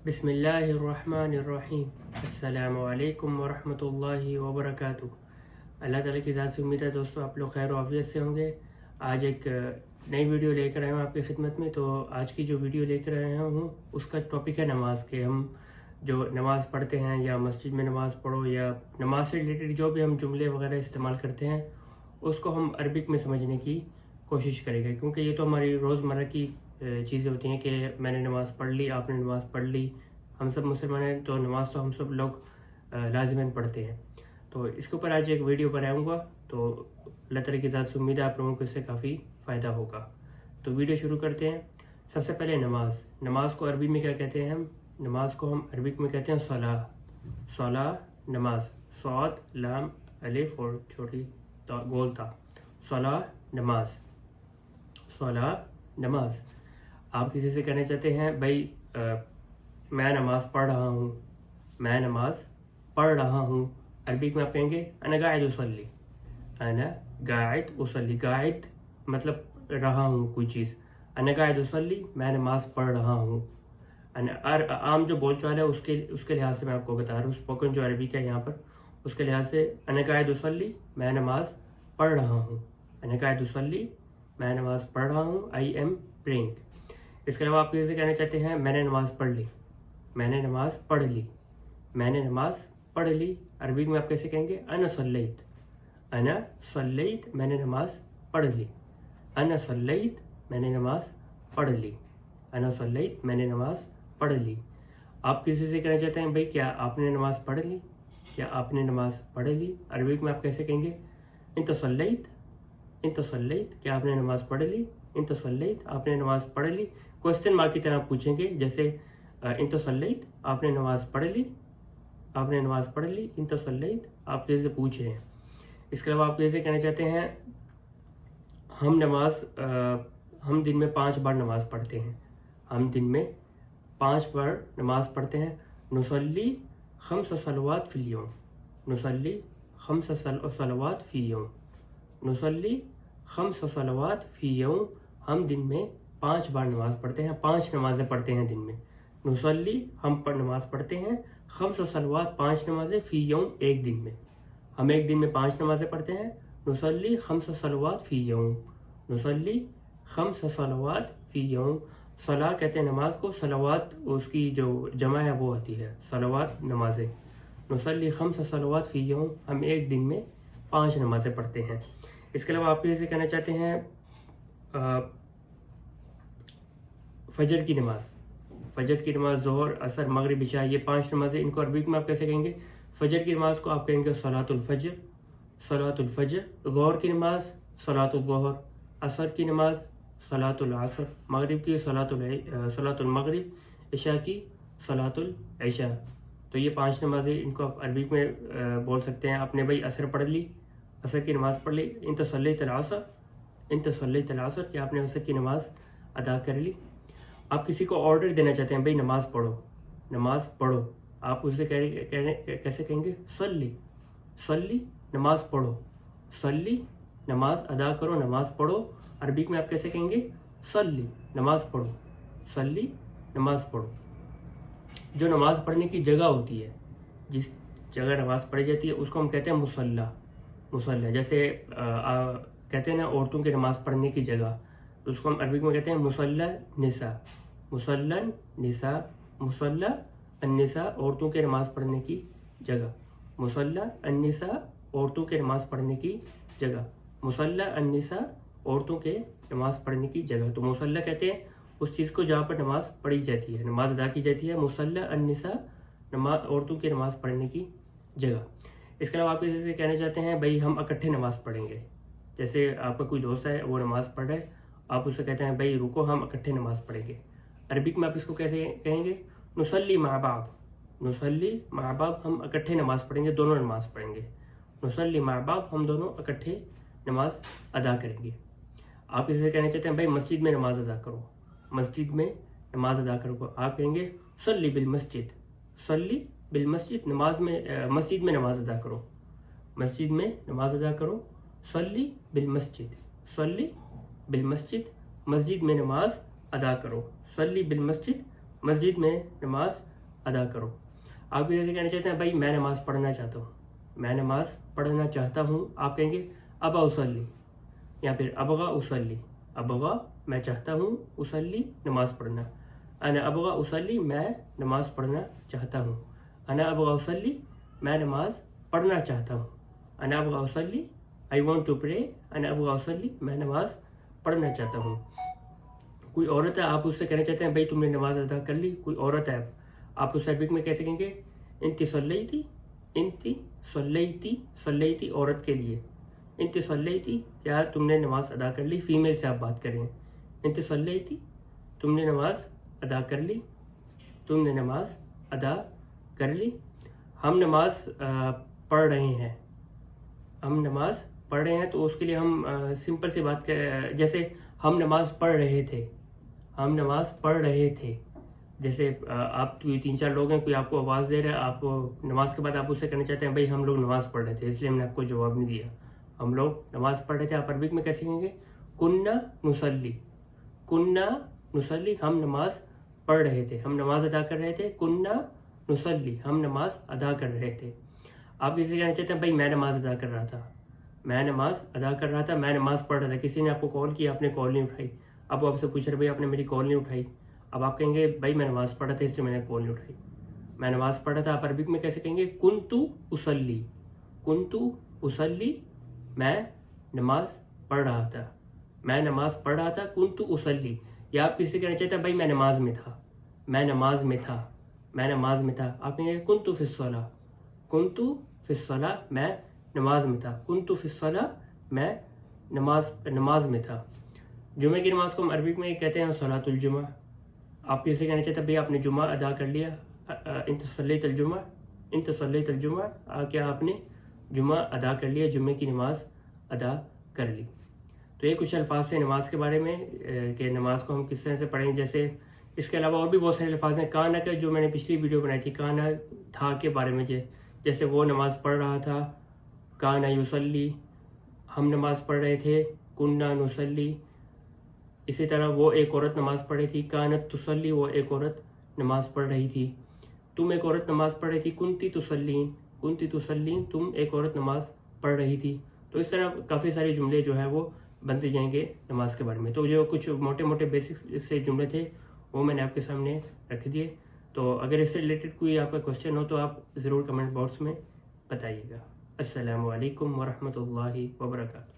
बिस्मिल्लाहिर्रहमानिर्रहीम। अस्सलामु अलैकुम वरहमतुल्लाहि वबरकातुह। अल्लाह ताला की ज़ात से उम्मीद है दोस्तों आप लोग खैर आफियत से होंगे। आज एक नई वीडियो लेकर आया हूँ आपकी खिदमत में। तो आज की जो वीडियो लेकर आया हूँ उसका टॉपिक है नमाज के। हम जो नमाज़ पढ़ते हैं या मस्जिद में नमाज़ पढ़ो या नमाज से रिलेटेड जो भी हम जुमले वगैरह इस्तेमाल करते हैं उसको हम अरबिक में समझने की कोशिश करेंगे, क्योंकि ये तो हमारी रोज़मर्रा की चीज़ें होती हैं कि मैंने नमाज़ पढ़ ली, आपने नमाज़ पढ़ ली। हम सब मुसलमान हैं तो नमाज़ तो हम सब लोग लाजिमन पढ़ते हैं। तो इसके ऊपर आज एक वीडियो बनाऊंगा, तो अल्लाह ताला की ज़ात से उम्मीद है आप लोगों को इससे काफ़ी फ़ायदा होगा। तो वीडियो शुरू करते हैं। सबसे पहले नमाज को अरबी में क्या कहते हैं? हम नमाज को हम अरबिक में कहते हैं सलाह नमाज, सौद लाम अलिफ और छोटी गोल था। सलाह नमाज। आप किसी से कहना चाहते हैं भाई मैं नमाज़ पढ़ रहा हूँ, अरबिक में आप कहेंगे अना गाइद उसल्ली। गाइद मतलब रहा हूँ कोई चीज़, अना गाइद उसल्ली मैं नमाज़ पढ़ रहा हूँ। आम जो बोलचाल है उसके लिहाज से मैं आपको बता रहा हूँ, स्पोकन जो अरबी का है यहाँ पर उसके लिहाज से अना गाइद उसल्ली मैं नमाज़ पढ़ रहा हूँ। अना गाइद उसल्ली मैं नमाज़ पढ़ रहा हूँ, आई एम प्रेइंग। इसके अलावा आप कैसे कहना चाहते हैं मैंने नमाज़ पढ़ ली, मैंने नमाज़ पढ़ ली, अरबी में आप कैसे कहेंगे अना सल्लैत मैंने नमाज़ पढ़ ली, अना सल्लैत मैंने नमाज़ पढ़ ली। आप किसी से कहना चाहते हैं भाई क्या आपने नमाज़ पढ़ ली, अरबी में आप कैसे कहेंगे इंत सल्लैत क्या आपने नमाज़ पढ़ ली, इंत सल्लैत आपने नमाज़ पढ़ ली। क्वेश्चन मार्क की तरह पूछेंगे, जैसे इंत सल्लैत आपने नमाज़ पढ़ ली, इंत सल्लैत आप जैसे पूछ रहे हैं। इसके अलावा आप जैसे कहना चाहते हैं हम दिन में 5 बार नमाज़ पढ़ते हैं, नुसल्ली खम्स सलवात फ़िल यौम, हम दिन में 5 बार नमाज़ पढ़ते हैं, 5 नमाज़ें पढ़ते हैं दिन में। नुसल्ली हम पर नमाज़ पढ़ते हैं, खम्स सलवात 5 नमाज़ें, फ़ी यौम एक दिन में, हम एक दिन में 5 नमाज़ें पढ़ते हैं। नुसल्ली खम्स सलवात फ़ी यौम, सलाह कहते हैं नमाज को, सलवात उसकी जो जमा है वो होती है सलवात नमाजें। नुसल्ली खम्स सलवात फ़ी यौम हम एक दिन में 5 नमाज़ें पढ़ते हैं। इसके अलावा आप जैसे कहना चाहते हैं फजर की नमाज, ज़ोहर असर मगरिब इशा, ये 5 नमाज़ें, इनको अरबिक में आप कैसे कहेंगे? फजर की नमाज को आप कहेंगे सलातुल फजर। ज़ोहर की नमाज सलातुल ज़ोहर, असर की नमाज सलातुल असर, मगरिब की सलातुल मगरिब, इशा की सलातुल इशा। तो ये 5 नमाज़ें, इनको आप अरबिक में बोल सकते हैं। आपने भाई असर पढ़ ली, असर की नमाज़ पढ़ ली, इंत सल्लैतल असर कि आपने असर की नमाज़ अदा कर ली। आप किसी को ऑर्डर देना चाहते हैं भाई नमाज़ पढ़ो, आप उसे कैसे कहेंगे? सल्ली नमाज़ पढ़ो, सल्ली नमाज अदा करो, नमाज़ पढ़ो। अरबिक में आप कैसे कहेंगे? सल्ली नमाज़ पढ़ो। जो नमाज़ पढ़ने की जगह होती है, जिस जगह नमाज़ पढ़ी जाती है उसको हम कहते हैं मुसल्ला। जैसे कहते हैं ना औरतों की नमाज़ पढ़ने की जगह, तो उसको हम अरबिक में कहते हैं मुसल्ला निसा, औरतों के नमाज़ पढ़ने की जगह। मुसल्ला अन्निसा औरतों के नमाज़ पढ़ने की जगह, मुसल्ला अन्निसा औरतों के नमाज़ पढ़ने की जगह। तो मुसल्ला कहते हैं उस चीज़ को जहाँ पर नमाज़ पढ़ी जाती है, नमाज अदा की जाती है। मुसल्ला अन्निसा औरतों की नमाज़ पढ़ने की जगह। इसके अलावा आप जैसे कहना चाहते हैं भाई हम इकट्ठे नमाज़ पढ़ेंगे, जैसे आपका कोई दोस्त है वो नमाज़ पढ़ रहा है, आप उससे कहते हैं भाई रुको हम इकट्ठे नमाज़ पढ़ेंगे। अरबिक में आप इसको कैसे कहेंगे? नुसल्ली माअ बाब हम इकट्ठे नमाज़ पढ़ेंगे, दोनों नमाज़ पढ़ेंगे। नुसल्ली माअ बाब हम दोनों इकट्ठे नमाज़ अदा करेंगे। आप इसे कहना चाहते हैं भाई मस्जिद में नमाज अदा करो, आप कहेंगे सल्ली बिल मस्जिद, मस्जिद में नमाज अदा करो, सल्ली बिल मस्जिद, मस्जिद में नमाज अदा करो, सल्ली बिल मस्जिद, मस्जिद में नमाज ادا کرو. آپ جیسے کہنا چاہتے ہیں بھائی میں نماز پڑھنا چاہتا ہوں, میں نماز پڑھنا چاہتا ہوں, آپ کہیں گے ابا اصلی, یا پھر ابغا اصلی. ابغا میں چاہتا ہوں, اصلی نماز پڑھنا. انا ابغا اصلی میں نماز پڑھنا چاہتا ہوں. انا ابغا اصلی میں نماز پڑھنا چاہتا ہوں. انا ابغا اصلی آئی وانٹ ٹو پرے. انا ابغا اصلی میں نماز پڑھنا چاہتا ہوں. کوئی عورت ہے, آپ اس سے کہنا چاہتے ہیں بھائی تم نے نماز ادا کر لی. کوئی عورت ہے, آپ اس عربک میں کیسے کہیں گے؟ انتی صلیتی, انتی صلیتی, صلیتی عورت کے لیے. انتی صلیتی کیا تم نے نماز ادا کر لی. فیمیل سے آپ بات کر رہے ہیں. انتی صلیتی تم نے نماز ادا کر لی, تم نے نماز ادا کر لی. ہم نماز پڑھ رہے ہیں, ہم نماز پڑھ رہے ہیں, تو اس کے لیے ہم سمپل سی بات جیسے ہم نماز پڑھ رہے تھے, ہم نماز پڑھ رہے تھے. جیسے آپ کوئی 3-4 لوگ ہیں, کوئی آپ کو آواز دے رہا ہے, آپ نماز کے بعد آپ اس سے کہنا چاہتے ہیں بھائی ہم لوگ نماز پڑھ رہے تھے, اس لیے ہم نے آپ کو جواب نہیں دیا. ہم لوگ نماز پڑھ رہے تھے, آپ عربک میں کیسے کہیں گے؟ کننا نصلی, کننا نصلی ہم نماز پڑھ رہے تھے, ہم نماز ادا کر رہے تھے. کننا نصلی ہم نماز ادا کر رہے تھے. آپ کسی کہنا چاہتے ہیں بھائی میں نماز ادا کر رہا تھا, میں نماز ادا کر رہا تھا, میں نماز پڑھ رہا تھا. کسی نے آپ کو کال کیا, آپ نے کال نہیں اٹھائی. اب وہ آپ سے پوچھ رہے بھائی آپ نے میری کال نہیں اٹھائی. اب آپ کہیں گے بھائی میں نماز پڑھ رہا تھا اس لیے میں نے کال نہیں اٹھائی. میں نماز پڑھ رہا تھا, آپ عربک میں کیسے کہیں گے؟ کنتو اصلی, کنتو اصلی میں نماز پڑھ رہا تھا, میں نماز پڑھ رہا تھا. کنتو اصلی. یا آپ کسی سے کہنا چاہتے ہیں بھائی میں نماز میں تھا, میں نماز میں تھا, میں نماز میں تھا. آپ کہیں گے کنتو فی الصلاۃ, کنتو فی الصلاۃ میں نماز میں تھا. کنتو فی الصلاۃ میں نماز میں تھا. جمعہ کی نماز کو ہم عربک میں کہتے ہیں صلاۃ الجمعہ. آپ کسی سے کہنا چاہتے ہیں بھئی آپ نے جمعہ ادا کر لیا, انت صلیت الجمعہ, انت صلیت الجمعہ, کیا آپ نے جمعہ ادا کر لیا, جمعے کی نماز ادا کر لی. تو یہ کچھ الفاظ ہیں نماز کے بارے میں کہ نماز کو ہم کس طرح سے پڑھیں. جیسے اس کے علاوہ اور بھی بہت سارے الفاظ ہیں. کانا کا جو میں نے پچھلی ویڈیو بنائی تھی, کانا تھا کے بارے میں, جیسے وہ نماز پڑھ رہا تھا, کانا یصلی, ہم نماز پڑھ رہے تھے, کننا نصلی. اسی طرح وہ ایک عورت نماز پڑھ رہی تھی, کانت تصلی, وہ ایک عورت نماز پڑھ رہی تھی. تم ایک عورت نماز پڑھ رہی تھی, کنتی تصلین, کنتی تصلین, تم ایک عورت نماز پڑھ رہی تھی. تو اس طرح کافی سارے جملے جو ہیں وہ بنتے جائیں گے نماز کے بارے میں. تو جو کچھ موٹے موٹے بیسک سے جملے تھے وہ میں نے آپ کے سامنے رکھ دیے. تو اگر اس سے ریلیٹڈ کوئی آپ کا کوشچن ہو تو آپ ضرور کمنٹ باکس میں بتائیے گا. السلام علیکم ورحمۃ اللہ وبرکاتہ.